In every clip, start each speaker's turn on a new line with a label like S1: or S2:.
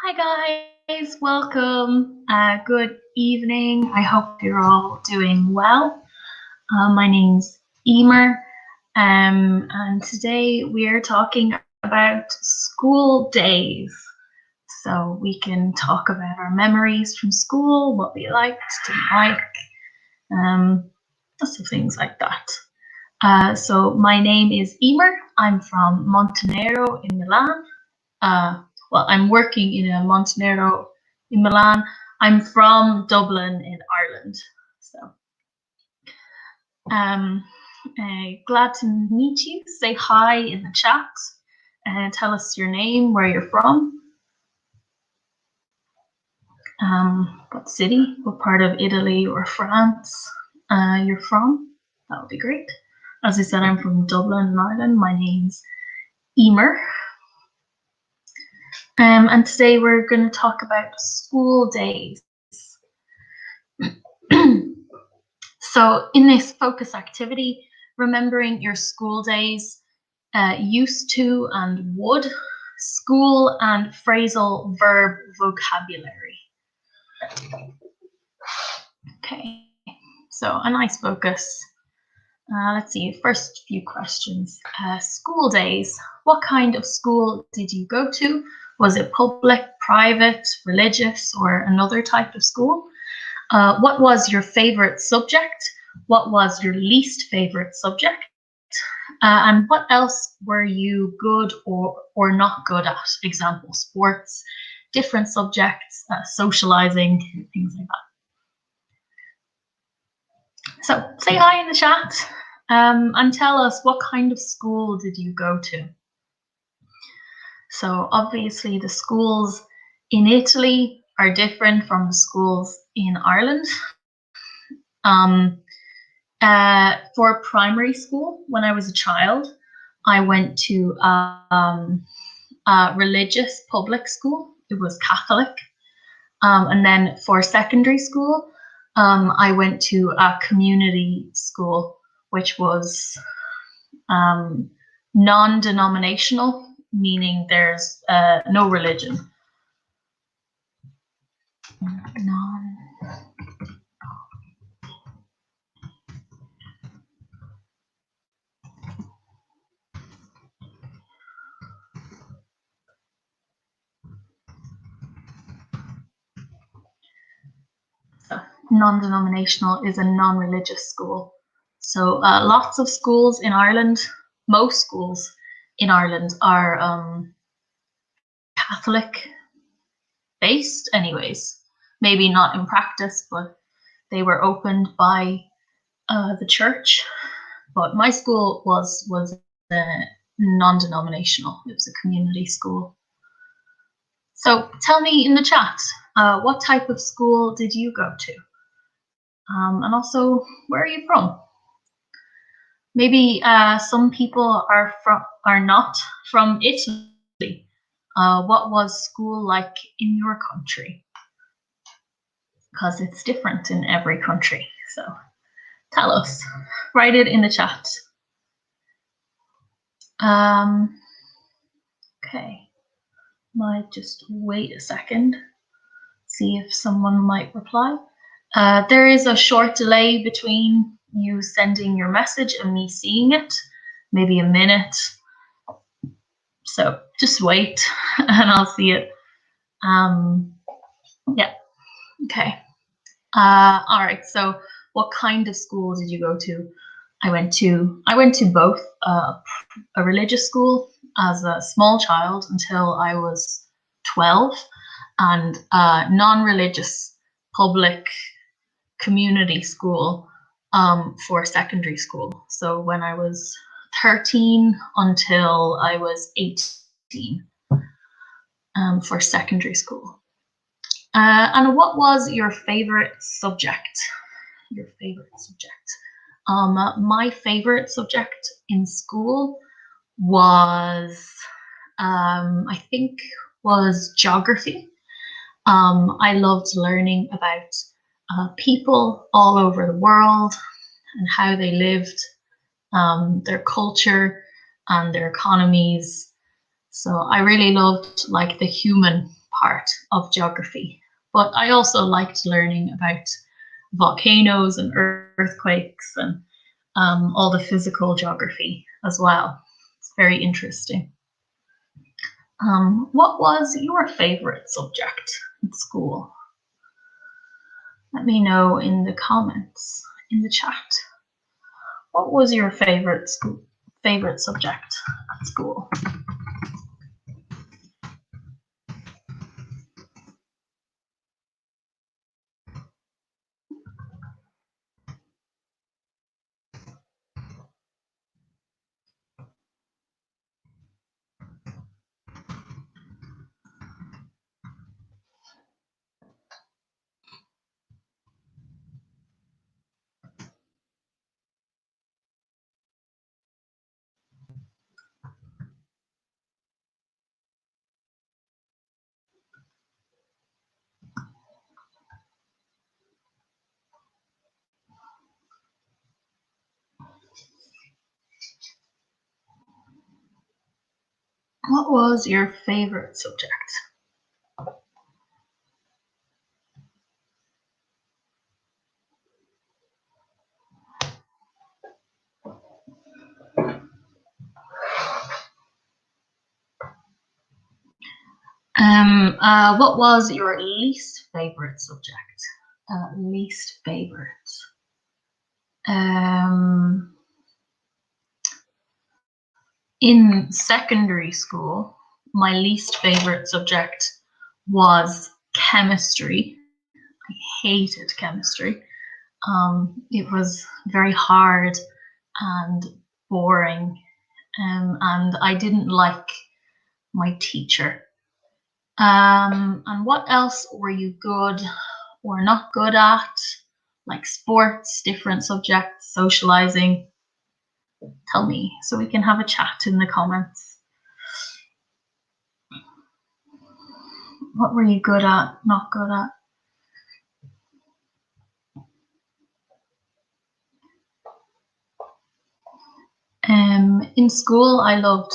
S1: Hi guys, welcome. Good evening. I hope you're all doing well. My name's Emer, and today we are talking about school days. So we can talk about our memories from school, what we liked, didn't like, lots of things like that. So my name is Emer. I'm from Montenegro in Milan. Well, I'm working in a Montenegro in Milan. I'm from Dublin in Ireland. So, glad to meet you. Say hi in the chat and tell us your name, where you're from, what city, what part of Italy or France you're from. That would be great. As I said, I'm from Dublin in Ireland. My name's Emer. And today we're going to talk about school days. So in this focus activity, remembering your school days, used to and would, school and phrasal verb vocabulary. Okay, so a nice focus. Let's see, first few questions. School days. What kind of school did you go to? Was it public, private, religious, or another type of school? What was your favorite subject? What was your least favorite subject? And what else were you good or not good at? Example, sports, different subjects, socializing, things like that. So say hi in the chat and tell us, what kind of school did you go to? So obviously the schools in Italy are different from the schools in Ireland. For primary school, when I was a child, I went to a religious public school. It was Catholic. And then for secondary school, I went to a community school, which was non-denominational, meaning there's no religion. Non-denominational is a non-religious school. So lots of schools in Ireland, most schools in Ireland are Catholic based anyways. Maybe not in practice, but they were opened by the church. But my school was non-denominational. It was a community school. So tell me in the chat, what type of school did you go to? And also, where are you from? Maybe some people are not from Italy. What was school like in your country? Because it's different in every country. So tell us. Write it in the chat. Okay. Might just wait a second. See if someone might reply. There is a short delay between you sending your message and me seeing it, maybe a minute. So just wait and I'll see it. Yeah, okay. All right, so what kind of school did you go to? I went to both a religious school as a small child until I was 12, and non-religious public community school for secondary school. So when I was 13 until I was 18 for secondary school. And what was your favorite subject? Your favorite subject? My favorite subject in school was, I think, was geography. I loved learning about people all over the world and how they lived, their culture and their economies. So I really loved like the human part of geography, but I also liked learning about volcanoes and earthquakes and all the physical geography as well. It's very interesting. What was your favorite subject in school? Let me know in the comments, in the chat. What was your favorite subject at school? What was your favorite subject? What was your least favorite subject? Least favorite. In secondary school, my least favorite subject was chemistry. I hated chemistry. It was very hard and boring, and I didn't like my teacher. And what else were you good or not good at? Like sports, different subjects, socializing? Tell me so we can have a chat in the comments. What were you good at, not good at? In school, I loved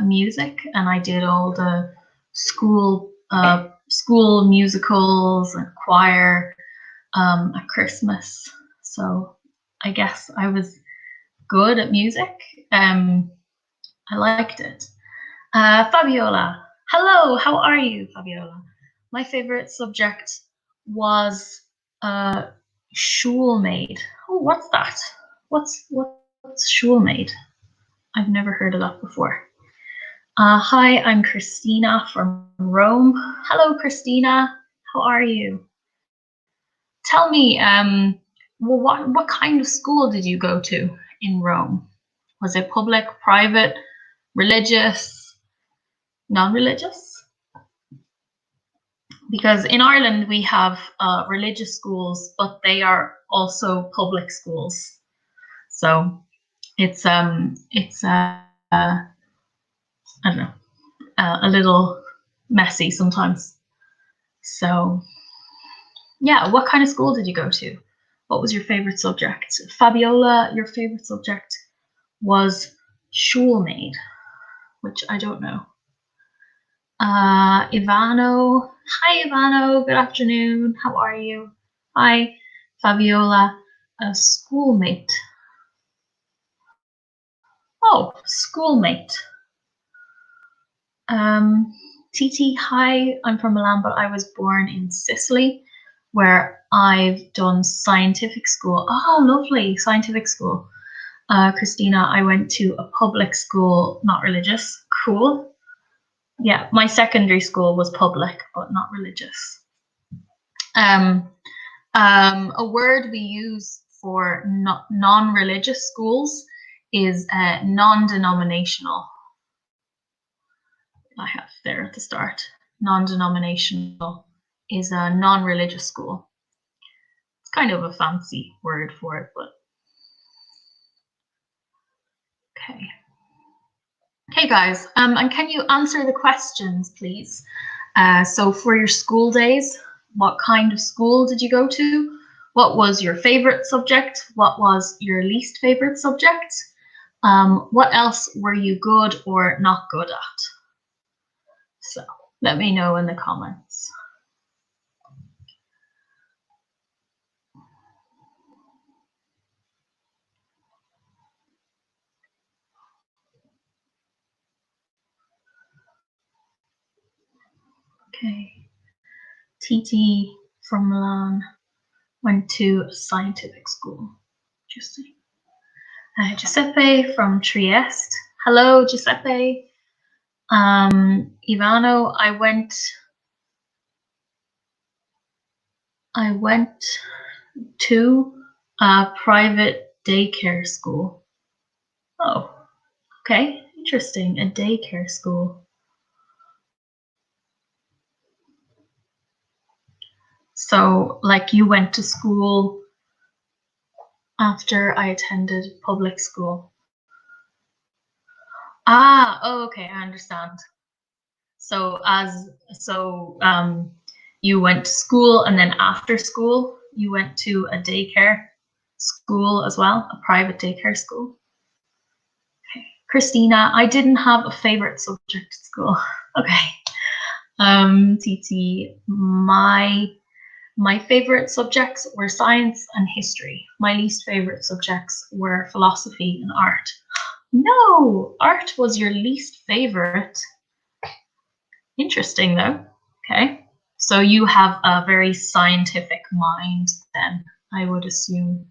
S1: music, and I did all the school musicals and choir at Christmas. So I guess I was good at music. I liked it. Fabiola, hello, how are you, Fabiola? My favorite subject was Schulmaid. Oh, what's that? What's Schulmaid? I've never heard of that before. Hi, I'm Christina from Rome. Hello, Christina. How are you? Tell me, well, what kind of school did you go to in Rome? Was it public, private, religious, non-religious? Because in Ireland we have religious schools, but they are also public schools. So it's I don't know, a little messy sometimes. So yeah, what kind of school did you go to? What was your favorite subject? Fabiola, your favorite subject was Schulmaid, which I don't know. Ivano, hi Ivano, good afternoon, how are you? Hi, Fabiola, a schoolmate. Oh, schoolmate. Titi, hi, I'm from Milan, but I was born in Sicily, where I've done scientific school. Oh, lovely, scientific school. Christina, I went to a public school, not religious. Cool. Yeah, my secondary school was public, but not religious. A word we use for non-religious schools is non-denominational. I have there at the start. Non-denominational is a non-religious school. It's kind of a fancy word for it, but okay. Okay, guys, and can you answer the questions, please? So for your school days, what kind of school did you go to? What was your favorite subject? What was your least favorite subject? What else were you good or not good at? So Let me know in the comments. Okay. TT from Milan went to a scientific school. Interesting. Giuseppe from Trieste. Hello, Giuseppe. Ivano, I went to a private daycare school. Oh, okay, interesting. A daycare school. So, like, you went to school after I attended public school. Ah, oh, okay, I understand. So you went to school, and then after school you went to a daycare school as well, a private daycare school. Okay. Christina, I didn't have a favorite subject at school. Okay. TT, my favorite subjects were science and history. My least favorite subjects were philosophy and art. No, art was your least favorite. Interesting though. Okay. So you have a very scientific mind then, I would assume.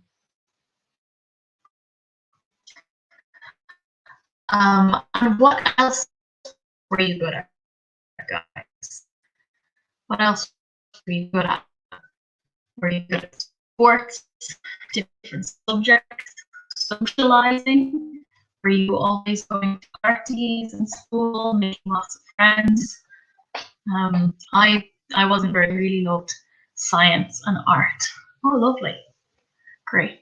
S1: And what else were you good at, guys? What else were you good at? Were you good at sports, different subjects, socializing? Were you always going to parties in school, making lots of friends? I wasn't very, really loved science and art. Oh, lovely. Great.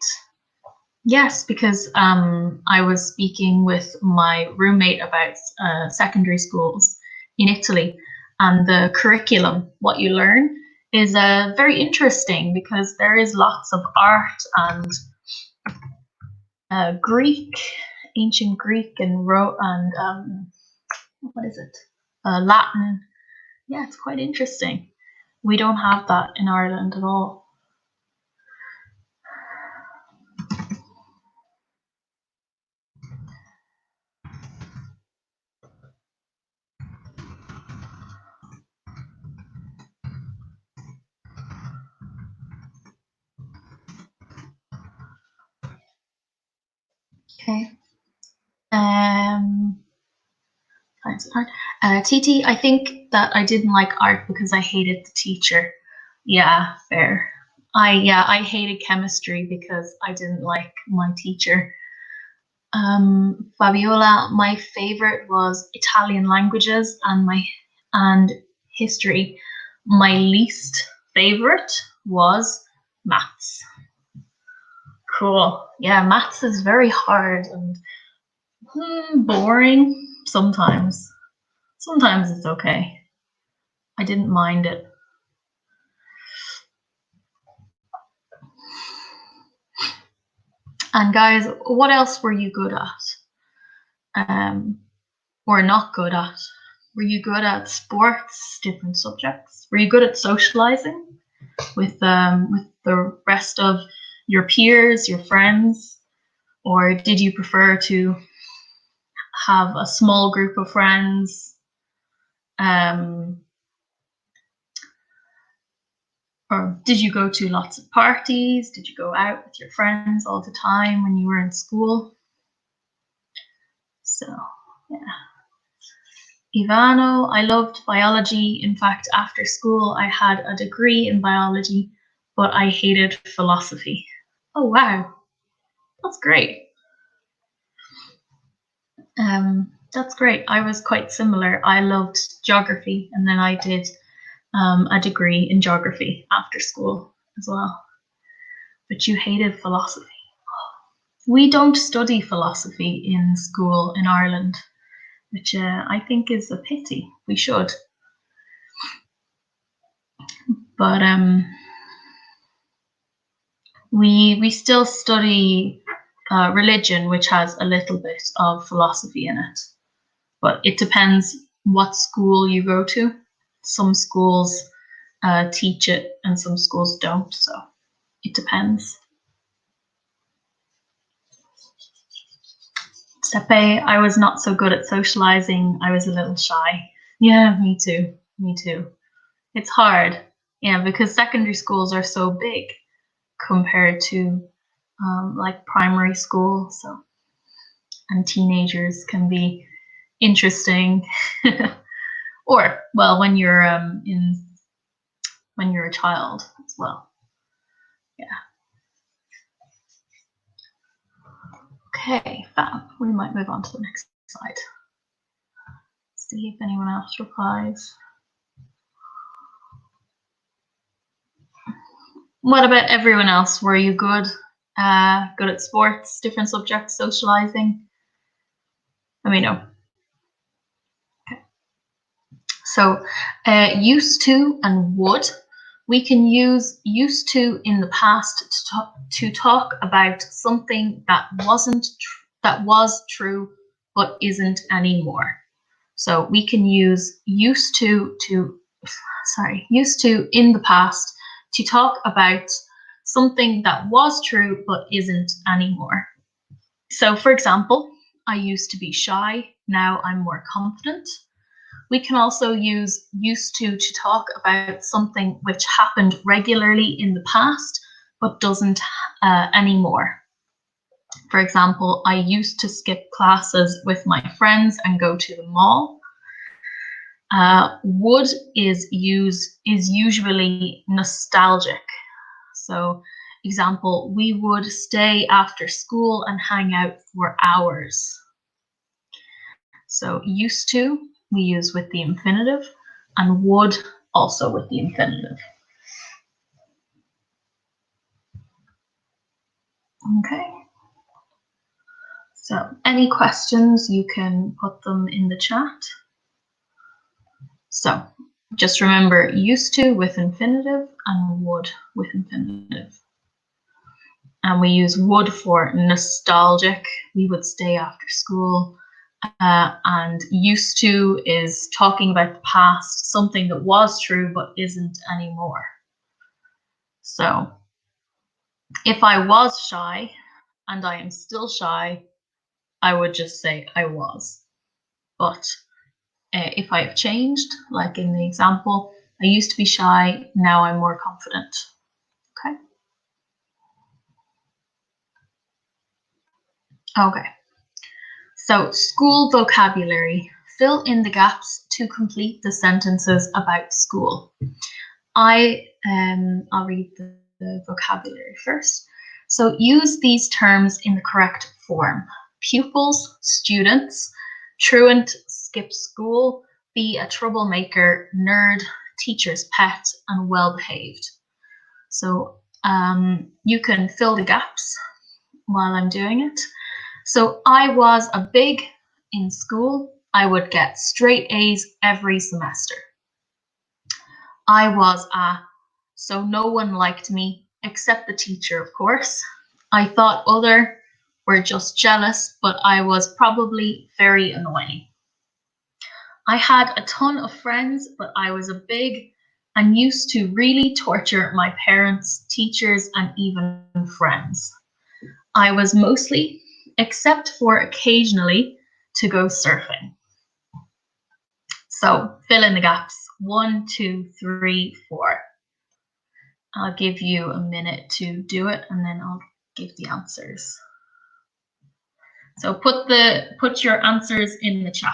S1: Yes, because I was speaking with my roommate about secondary schools in Italy, and the curriculum, what you learn, is very interesting because there is lots of art and Greek, ancient Greek, and what is it? Latin. Yeah, it's quite interesting. We don't have that in Ireland at all. Okay. Science and art. TT, I think that I didn't like art because I hated the teacher. Yeah, fair. I hated chemistry because I didn't like my teacher. Fabiola, my favorite was Italian languages and history. My least favorite was maths. Cool. Yeah, maths is very hard and boring sometimes. Sometimes it's okay. I didn't mind it. And guys, what else were you good at? Or not good at? Were you good at sports, different subjects? Were you good at socializing with the rest of your peers, your friends? Or did you prefer to have a small group of friends? Or did you go to lots of parties? Did you go out with your friends all the time when you were in school? So, yeah. Ivano, I loved biology. In fact, after school, I had a degree in biology, but I hated philosophy. Oh, wow. That's great. That's great. I was quite similar. I loved geography, and then I did a degree in geography after school as well. But you hated philosophy. We don't study philosophy in school in Ireland, which I think is a pity. We should. But we still study religion, which has a little bit of philosophy in it. But it depends what school you go to. Some schools teach it and some schools don't, so it depends. Stepe, I was not so good at socializing. I was a little shy. Yeah, me too. Me too. It's hard. Yeah, because secondary schools are so big compared to like primary school. So, and teenagers can be interesting. Or, well, when you're when you're a child as well. Yeah. Okay, fab. We might move on to the next slide. See if anyone else replies. What about everyone else? Were you good? Good at sports, different subjects, socializing? Let me know. Okay. So, used to and would. We can use used to in the past to talk about something that was true but isn't anymore. So we can use used to in the past to talk about something that was true but isn't anymore. So for example, I used to be shy, now I'm more confident. We can also use used to talk about something which happened regularly in the past but doesn't anymore. For example, I used to skip classes with my friends and go to the mall. Would is usually nostalgic. So, example, we would stay after school and hang out for hours. So, used to we use with the infinitive, and would also with the infinitive. Okay. So, any questions, you can put them in the chat. So, just remember used to with infinitive and would with infinitive. And we use would for nostalgic. We would stay after school. And used to is talking about the past, something that was true but isn't anymore. So if I was shy and I am still shy, I would just say I was. But if I have changed, like in the example, I used to be shy, now I'm more confident. Okay. Okay. So school vocabulary. Fill in the gaps to complete the sentences about school. I'll read the vocabulary first. So use these terms in the correct form. Pupils, students, truant, skip school, be a troublemaker, nerd, teacher's pet, and well-behaved. So you can fill the gaps while I'm doing it. So I was a big in school. I would get straight A's every semester. I was a, so no one liked me except the teacher, of course. I thought other were just jealous, but I was probably very annoying. I had a ton of friends, but I was a big and used to really torture my parents, teachers, and even friends. I was mostly, except for occasionally, to go surfing. So fill in the gaps. 1, 2, 3, 4. I'll give you a minute to do it and then I'll give the answers. So put your answers in the chat.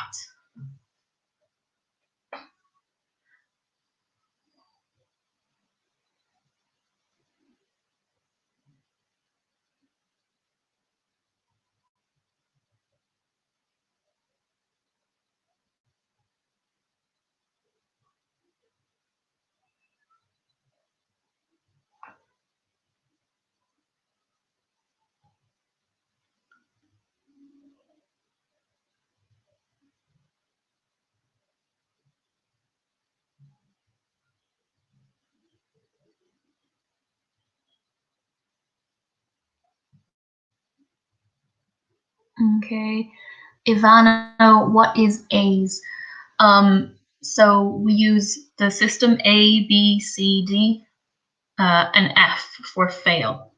S1: Okay. Ivana, what is A's? So we use the system A, B, C, D, and F for fail.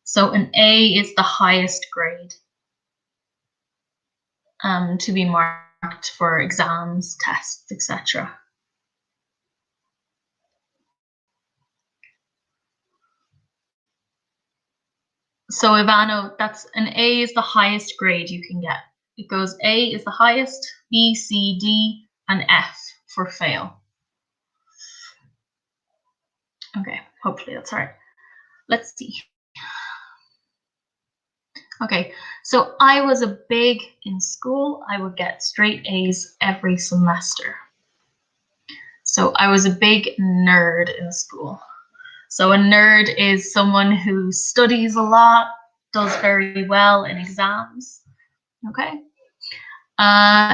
S1: So an A is the highest grade to be marked for exams, tests, etc. So Ivano, that's an A is the highest grade you can get. It goes A is the highest, B, C, D, and F for fail. Okay, hopefully that's all right. Let's see. Okay, so I was a big in school. I would get straight A's every semester. So I was a big nerd in school. So a nerd is someone who studies a lot, does very well in exams. Okay.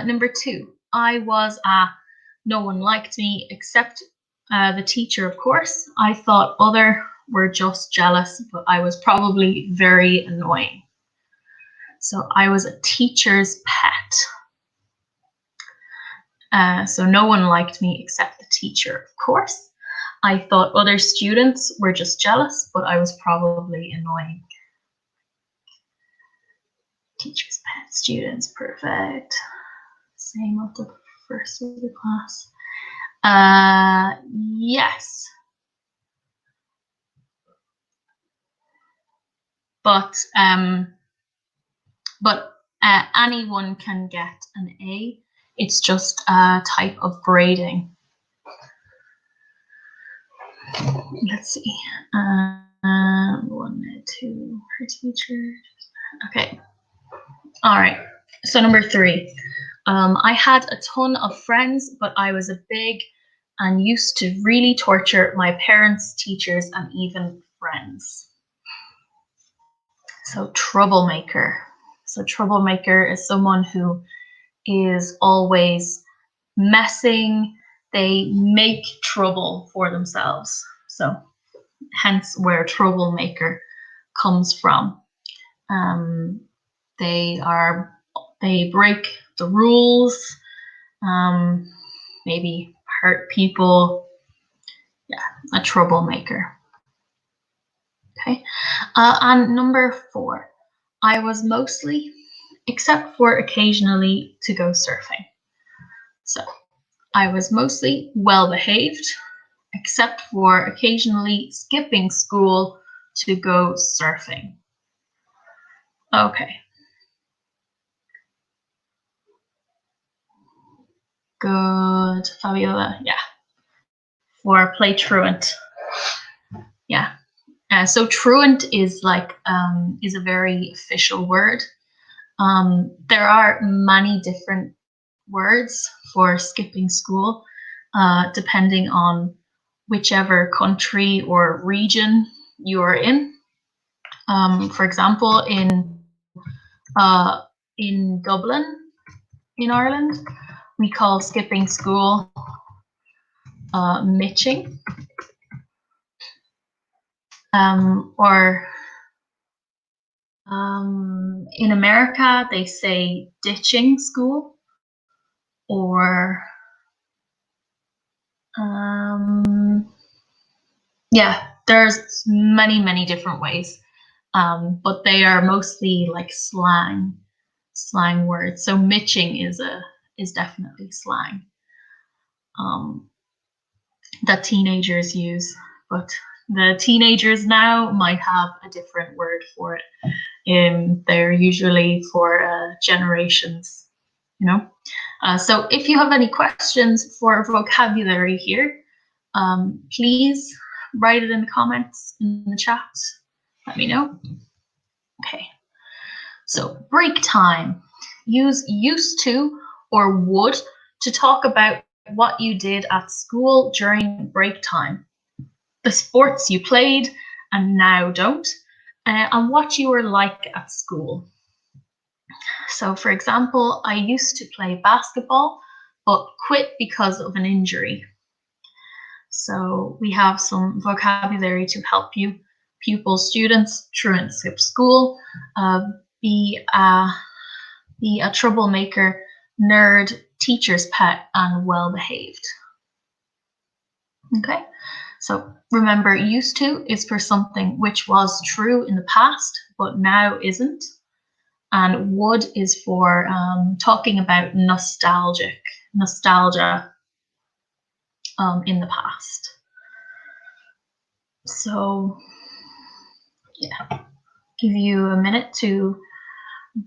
S1: Number 2, I was no one liked me except the teacher, of course. I thought other were just jealous, but I was probably very annoying. So I was a teacher's pet. So no one liked me except the teacher, of course. I thought other students were just jealous, but I was probably annoying. Teacher's pet, students, perfect. Same of the first of the class. Yes. But anyone can get an A. It's just a type of grading. Let's see. 1, 2 per teacher. Okay. All right. So number 3. I had a ton of friends, but I was a big and used to really torture my parents, teachers, and even friends. So troublemaker. So troublemaker is someone who is always messing. They make trouble for themselves. So hence where troublemaker comes from. They break the rules, maybe hurt people. Yeah, a troublemaker. Okay, and number 4, I was mostly, except for occasionally, to go surfing. So I was mostly well behaved, except for occasionally skipping school to go surfing. Okay. Good, Fabiola. Yeah. For play truant. Yeah. So truant is like is a very official word. There are many different words for skipping school, depending on whichever country or region you are in. For example, in Dublin, in Ireland, we call skipping school mitching. Or in America, they say ditching school, or yeah, there's many different ways, but they are mostly like slang words. So mitching is definitely slang that teenagers use, but the teenagers now might have a different word for it. They're usually for generations, you know. So if you have any questions for vocabulary here, please write it in the comments in the chat. Let me know. Okay. So break time. Use used to or would to talk about what you did at school during break time, the sports you played and now don't, and what you were like at school. So for example, I used to play basketball, but quit because of an injury. So we have some vocabulary to help you, pupils, students, truant skip school, be a troublemaker, nerd, teacher's pet, and well-behaved. Okay, so remember, used to is for something which was true in the past but now isn't. And would is for talking about nostalgia in the past. So yeah, give you a minute to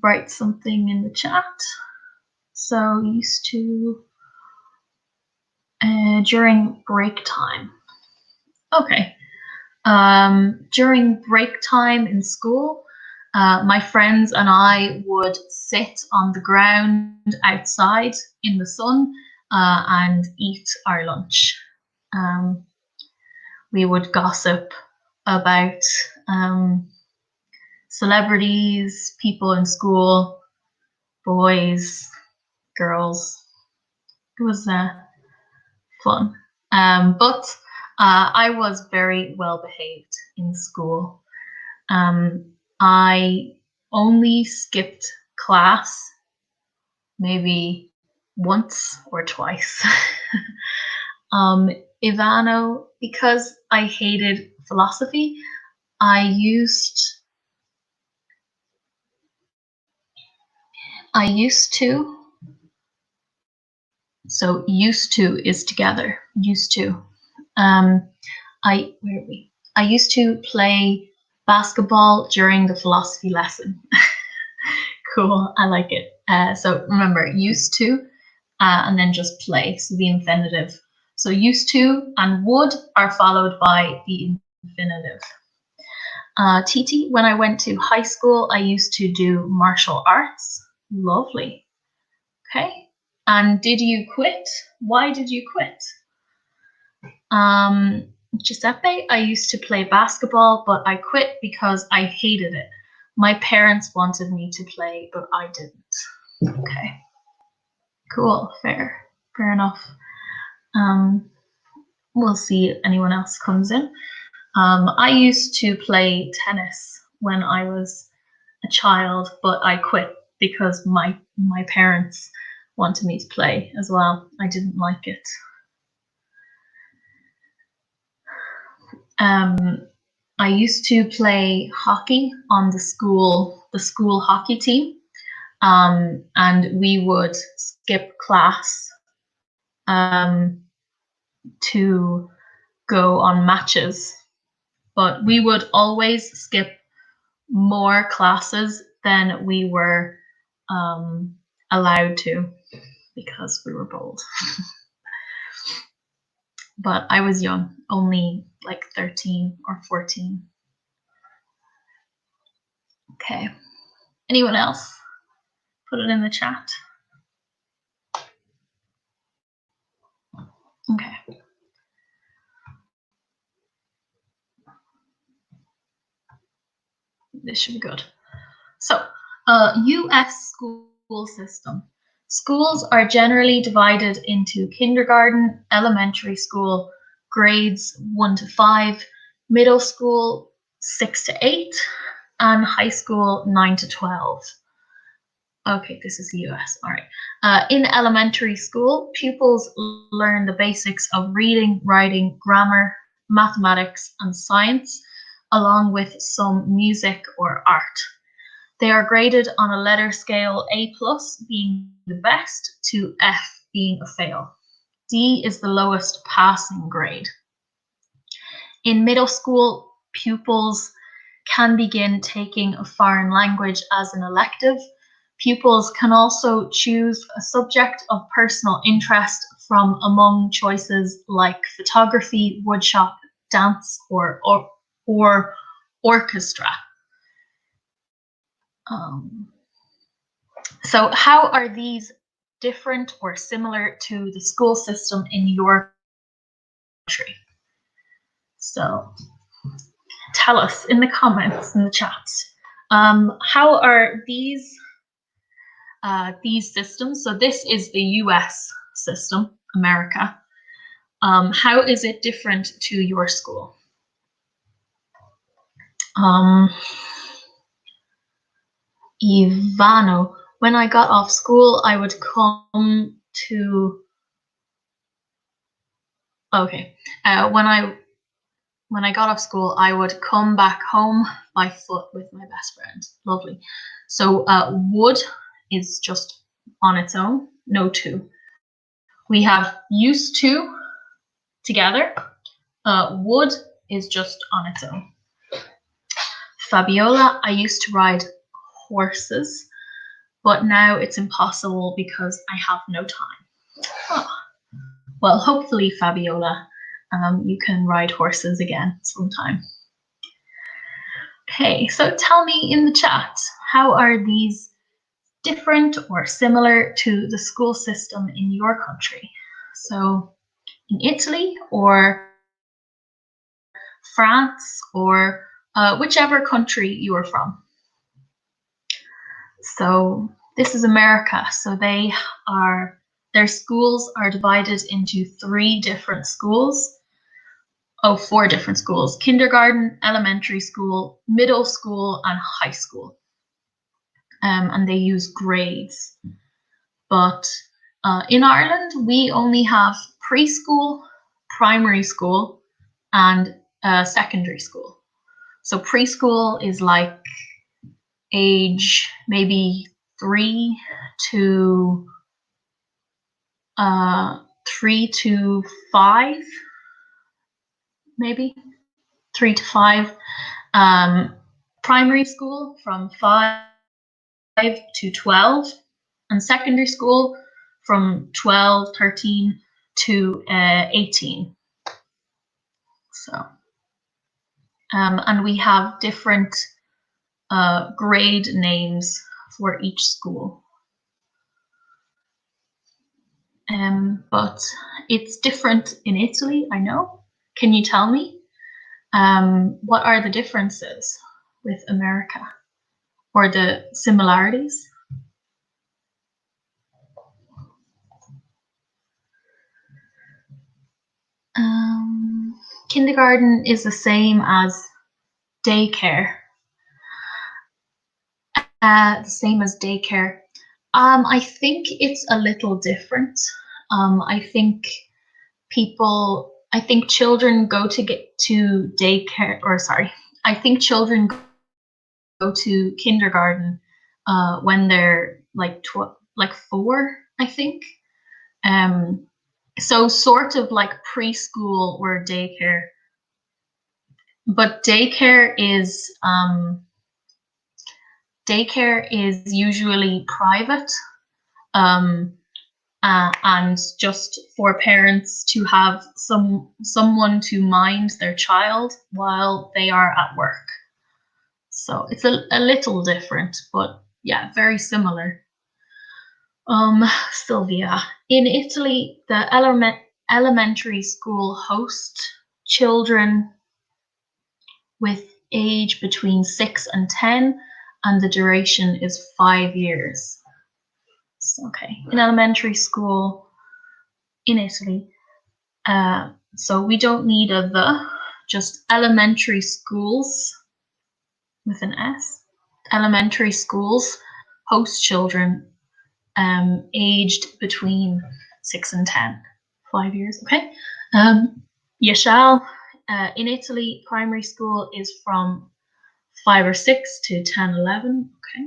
S1: write something in the chat. So used to during break time. Okay. During break time in school, my friends and I would sit on the ground outside in the sun and eat our lunch. We would gossip about celebrities, people in school, boys, girls. It was fun. But I was very well behaved in school. I only skipped class maybe once or twice. Ivano, because I hated philosophy, I used to. So used to is together. Used to. I used to play basketball during the philosophy lesson. Cool, I like it. So remember, used to, and then just play, so the infinitive. So used to and would are followed by the infinitive. Titi, when I went to high school, I used to do martial arts. Lovely. Okay. And did you quit? Why did you quit? Giuseppe, I used to play basketball, but I quit because I hated it. My parents wanted me to play, but I didn't. Okay. Cool. Fair enough. We'll see if anyone else comes in. I used to play tennis when I was a child, but I quit because my parents wanted me to play as well. I didn't like it. I used to play hockey on the school hockey team, and we would skip class to go on matches, but we would always skip more classes than we were allowed to because we were bold. But I was young, only like 13 or 14. Okay. Anyone else? Put it in the chat. Okay. This should be good. So, US school system. Schools are generally divided into kindergarten, elementary school, grades 1 to 5, middle school 6 to 8, and high school 9 to 12. Okay, this is the US. All right. In elementary school, pupils learn the basics of reading, writing, grammar, mathematics, and science, along with some music or art. They are graded on a letter scale, A+ being the best to F being a fail. D is the lowest passing grade. In middle school, pupils can begin taking a foreign language as an elective. Pupils can also choose a subject of personal interest from among choices like photography, woodshop, dance, or orchestra. So how are these different or similar to the school system in your country? So tell us in the comments, in the chat. How are these systems? So this is the US system, America. How is it different to your school? Ivano, when I got off school, I would come to Okay. When I got off school, I would come back home by foot with my best friend. Lovely. So would is just on its own, no to. We have used to together. Would is just on its own. Fabiola, I used to ride horses, but now it's impossible because I have no time. Oh. Well, hopefully, Fabiola, you can ride horses again sometime. Okay, so tell me in the chat, how are these different or similar to the school system in your country? So in Italy or France or whichever country you are from. So this is America. So their schools are divided into 3 different schools. Oh, 4 different schools: kindergarten, elementary school, middle school, and high school. And they use grades. But in Ireland, we only have preschool, primary school, and secondary school. So preschool is like age maybe 3 to 5, maybe 3 to 5. Primary school from 5 to 12, and secondary school from 12, 13 to 18. So, and we have different grade names for each school. But it's different in Italy, I know. Can you tell me what are the differences with America or the similarities? Kindergarten is the same as daycare. The same as daycare. I think it's a little different. I think children go to daycare, or sorry, I think children go to kindergarten when they're like 4, I think. So sort of like preschool or daycare. But daycare is usually private, and just for parents to have someone to mind their child while they are at work. So it's a little different, but yeah, very similar. Sylvia, in Italy, the elementary school hosts children with age between 6 and 10, and the duration is 5 years. Okay, in elementary school in Italy, so we don't need a the, just elementary schools with an S. Elementary schools host children aged between 6 and 10, 5 years. Okay. Yashal, in Italy, primary school is from 5 or 6 to 10, 11. Okay.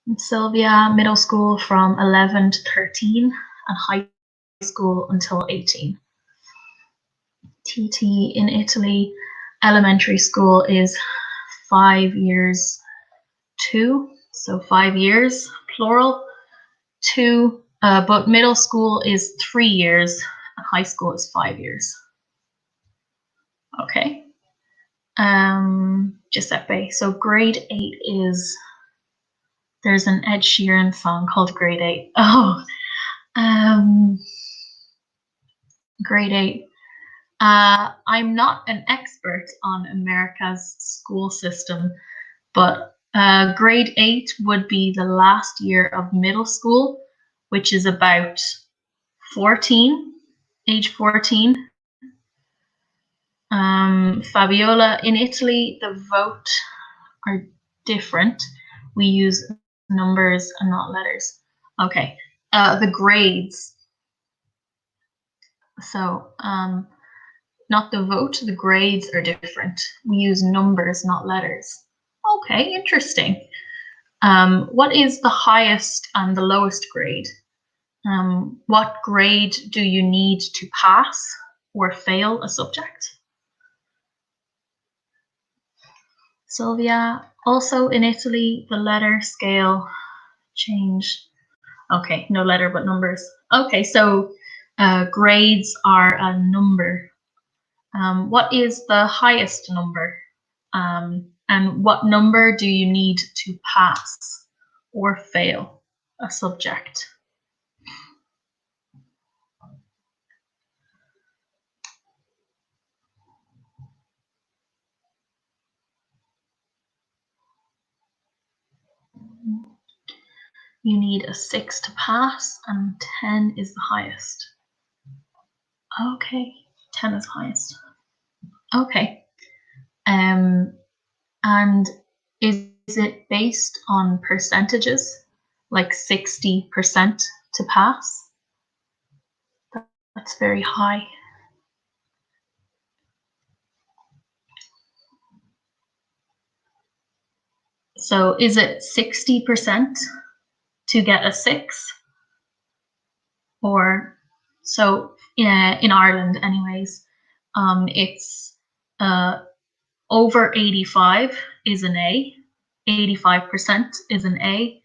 S1: And Sylvia, middle school from 11 to 13, and high school until 18. TT, in Italy, elementary school is 5 years 2, so 5 years, plural, 2, but middle school is 3 years, and high school is 5 years. Okay. Giuseppe, so grade 8 is, there's an Ed Sheeran song called Grade 8. Oh, grade 8. I'm not an expert on America's school system, but grade 8 would be the last year of middle school, which is about 14, age 14. Fabiola, in Italy, the vote are different. We use numbers and not letters. Okay, the grades. So not the vote, the grades are different. We use numbers, not letters. Okay, interesting. What is the highest and the lowest grade? What grade do you need to pass or fail a subject? Sylvia, also in Italy, the letter scale change. Okay, no letter but numbers. Okay, so grades are a number. What is the highest number? And what number do you need to pass or fail a subject? You need a 6 to pass, and 10 is the highest. Okay, 10 is highest. Okay. And is it based on percentages, like 60% to pass? That's very high. So is it 60% to get a 6? Or so in Ireland anyways, it's over 85 is an A, 85% is an A,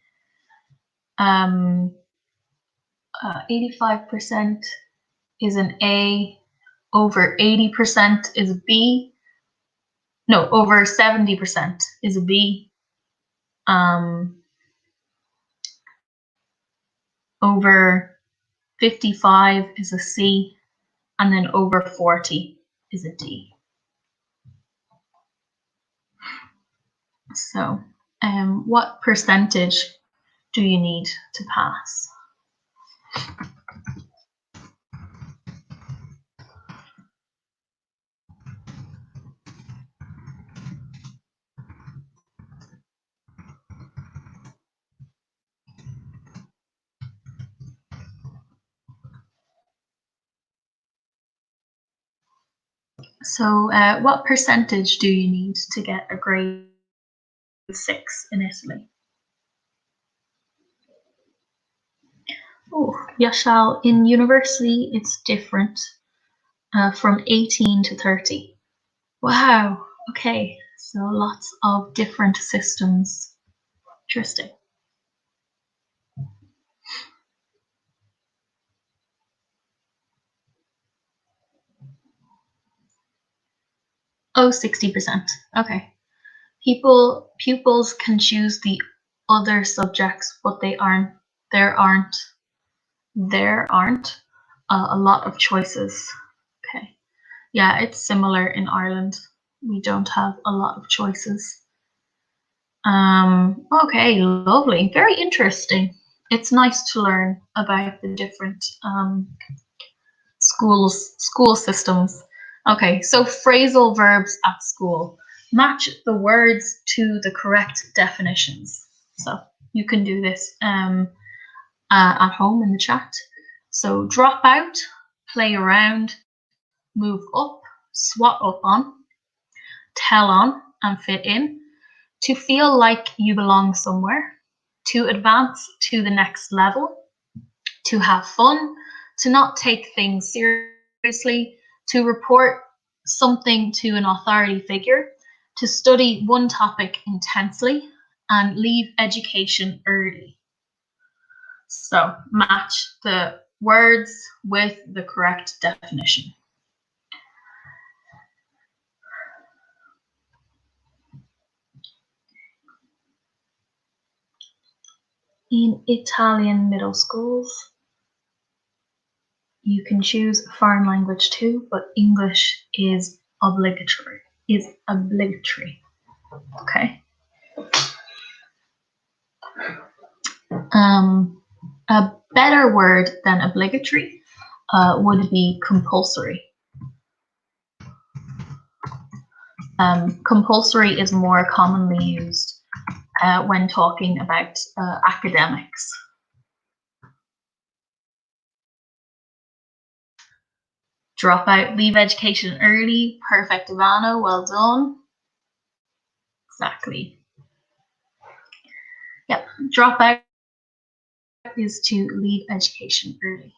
S1: 85% is an A, over 80% is a B, no, over 70% is a B, over 55 is a C, and then over 40 is a D. So, what percentage do you need to pass? So, what percentage do you need to get a grade 6 in Italy? Oh, Yashal, in university it's different, from 18 to 30. Wow, okay, so lots of different systems. Interesting. Oh, 60%. Okay. Pupils can choose the other subjects, but there aren't a lot of choices. Okay. Yeah, it's similar in Ireland. We don't have a lot of choices. Okay, lovely. Very interesting. It's nice to learn about the different school systems. Okay, so phrasal verbs at school. Match the words to the correct definitions. So you can do this at home in the chat. So drop out, play around, move up, swat up on, tell on, and fit in, to feel like you belong somewhere, to advance to the next level, to have fun, to not take things seriously, to report something to an authority figure, to study one topic intensely, and leave education early. So match the words with the correct definition. In Italian middle schools, you can choose a foreign language too, but English is obligatory. Okay. A better word than obligatory would be compulsory. Compulsory is more commonly used when talking about academics. Drop out, leave education early. Perfect, Ivano, well done. Exactly. Yep, drop out is to leave education early.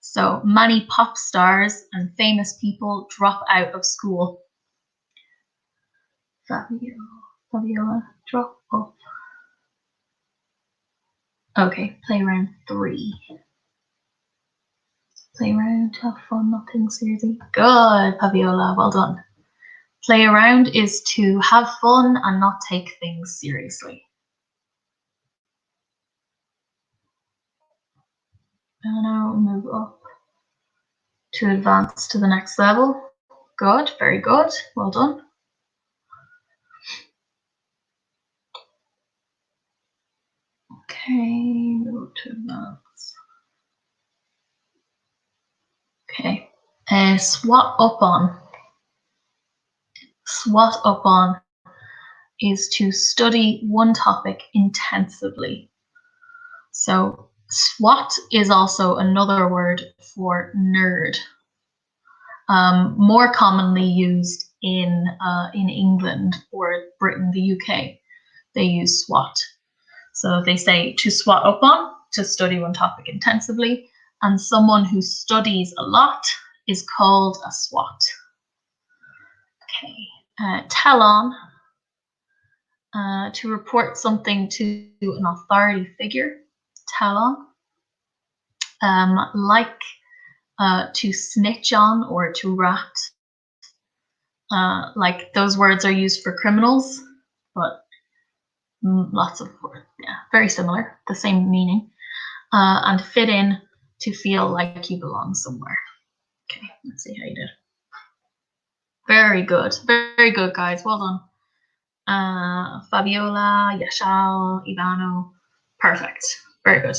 S1: So many pop stars and famous people drop out of school. Fabiola, drop off. Okay, play round 3. Play around, have fun, nothing seriously. Good, Fabiola, well done. Play around is to have fun and not take things seriously. And now move up to advance to the next level. Good, very good, well done. Okay, move to advance. Okay, swat up on. Swat up on is to study one topic intensively. So swat is also another word for nerd. More commonly used in England or Britain, the UK, they use SWAT. So they say to swat up on, to study one topic intensively, and someone who studies a lot is called a SWAT. Okay, tell on, to report something to an authority figure, tell on. Like to snitch on or to rat. Like those words are used for criminals, but lots of words, yeah, very similar, the same meaning. And fit in, to feel like you belong somewhere. Okay, let's see how you did. Very good, guys, well done. Fabiola, Yashal, Ivano, perfect, very good.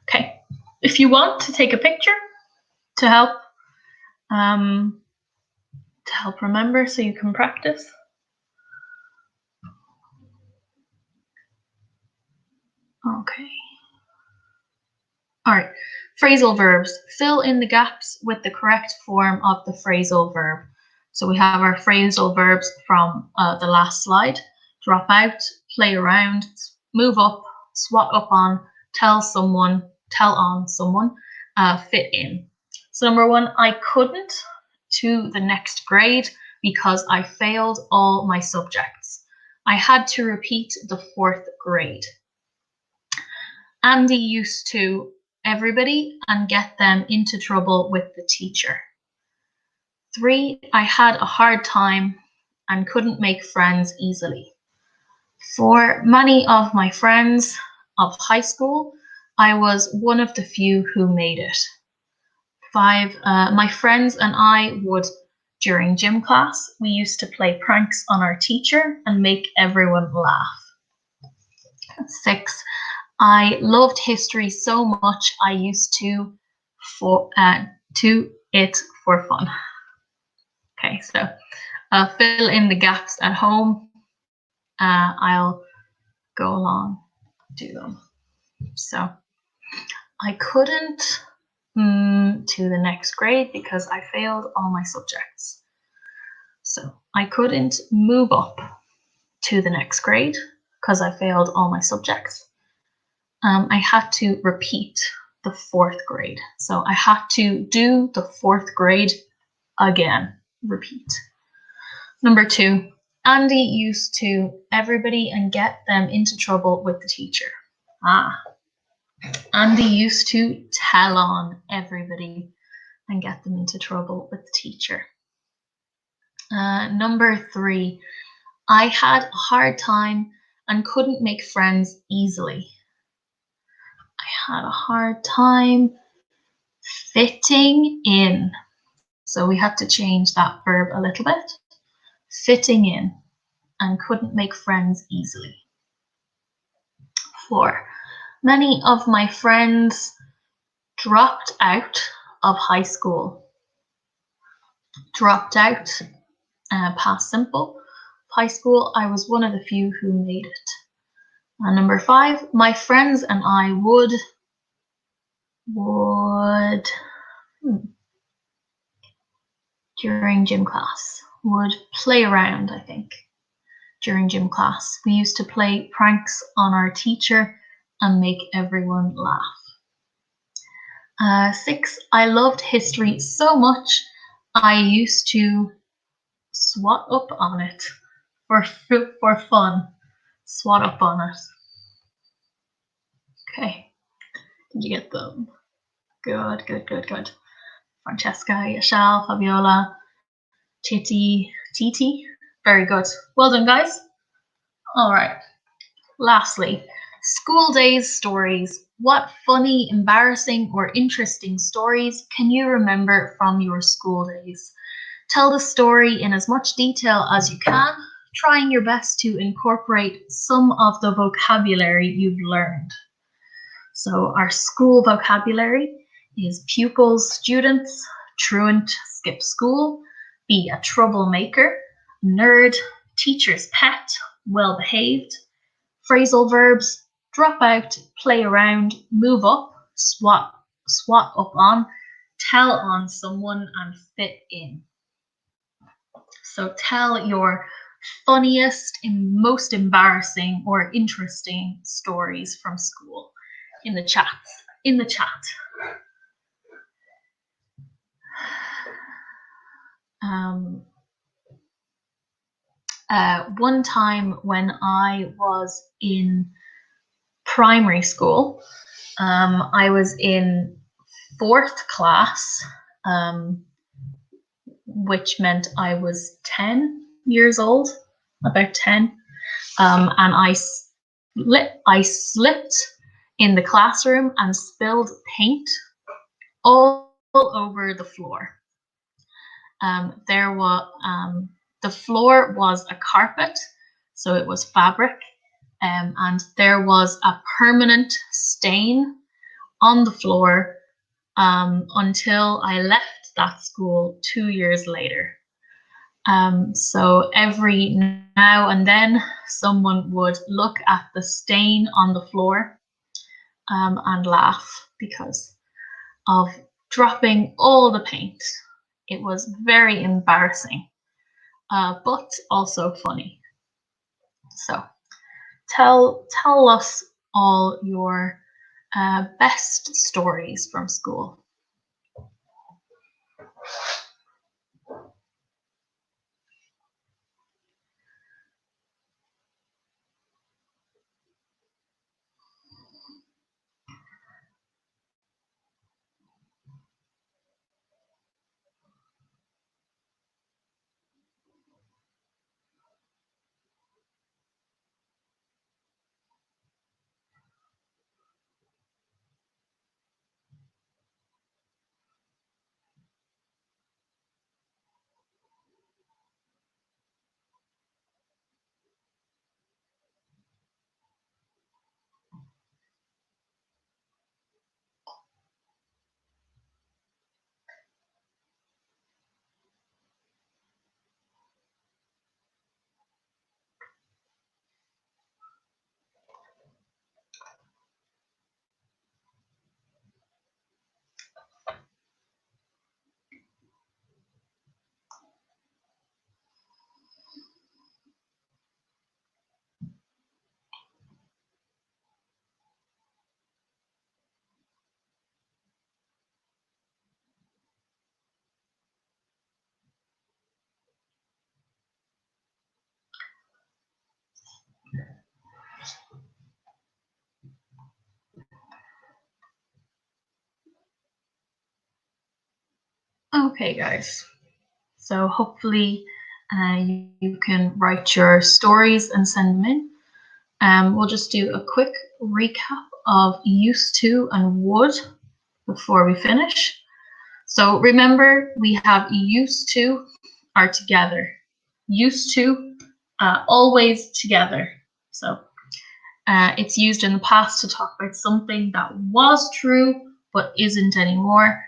S1: Okay, if you want to take a picture to help remember so you can practice. Okay. All right, phrasal verbs. Fill in the gaps with the correct form of the phrasal verb. So we have our phrasal verbs from the last slide. Drop out, play around, move up, swat up on, tell someone, tell on someone, fit in. So number 1, I couldn't to the next grade because I failed all my subjects. I had to repeat the 4th grade. Andy used to everybody and get them into trouble with the teacher. 3, I had a hard time and couldn't make friends easily. 4, many of my friends of high school, I was one of the few who made it. 5, my friends and I would, during gym class, we used to play pranks on our teacher and make everyone laugh. 6, I loved history so much I used to it for fun. Okay, so fill in the gaps at home. I'll go along, do them. So I couldn't to the next grade because I failed all my subjects. So I couldn't move up to the next grade because I failed all my subjects. I had to repeat the 4th grade. So I had to do the 4th grade again, repeat. Number 2, Andy used to everybody and get them into trouble with the teacher. Andy used to tell on everybody and get them into trouble with the teacher. Number 3, I had a hard time and couldn't make friends easily. I had a hard time fitting in. So we had to change that verb a little bit. Fitting in and couldn't make friends easily. 4, many of my friends dropped out of high school. Dropped out, past simple. High school, I was one of the few who made it. And number 5, my friends and I would during gym class? Would play around, I think. During gym class, we used to play pranks on our teacher and make everyone laugh. 6, I loved history so much I used to swat up on it for fun. Swat up on it. Okay, did you get them? Good. Francesca, Yashal, Fabiola, Titi. Very good. Well done, guys. All right. Lastly, school days stories. What funny, embarrassing, or interesting stories can you remember from your school days? Tell the story in as much detail as you can, trying your best to incorporate some of the vocabulary you've learned. So our school vocabulary is pupils, students, truant, skip school, be a troublemaker, nerd, teacher's pet, well-behaved, phrasal verbs, drop out, play around, move up, swat up on, tell on someone, and fit in. So tell your funniest and most embarrassing or interesting stories from school in the chat. One time when I was in primary school, I was in 4th class, which meant I was 10 years old, about 10, and I slipped in the classroom and spilled paint all over the floor. The floor was a carpet, so it was fabric, and there was a permanent stain on the floor until I left that school 2 years later. So every now and then someone would look at the stain on the floor and laugh because of dropping all the paint. It was very embarrassing, but also funny. So tell us all your best stories from school. Okay, guys. So hopefully you can write your stories and send them in. We'll just do a quick recap of used to and would before we finish. So remember, we have used to are together. Used to, always together. So it's used in the past to talk about something that was true but isn't anymore.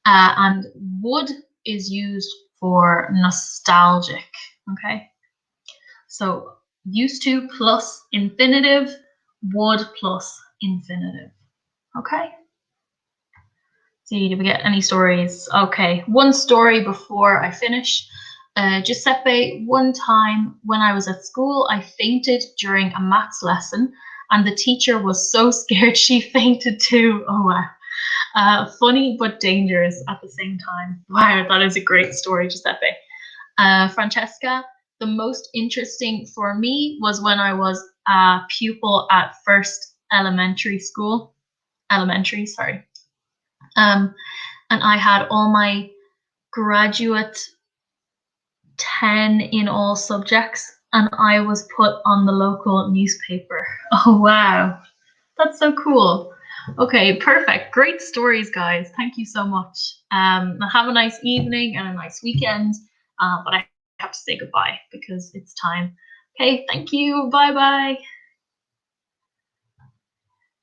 S1: And would is used for nostalgic, okay? So used to plus infinitive, would plus infinitive, okay? See, did we get any stories? Okay, one story before I finish. Giuseppe, one time when I was at school, I fainted during a maths lesson, and the teacher was so scared she fainted too. Oh, wow. Funny but dangerous at the same time. Wow, that is a great story, Giuseppe. Francesca, the most interesting for me was when I was a pupil at first elementary school. Elementary, sorry. And I had all my graduate 10 in all subjects, and I was put on the local newspaper. Oh, wow. That's so cool. Okay, perfect. Great stories, guys. Thank you so much. Have a nice evening and a nice weekend. But I have to say goodbye because it's time. Okay, thank you. Bye bye.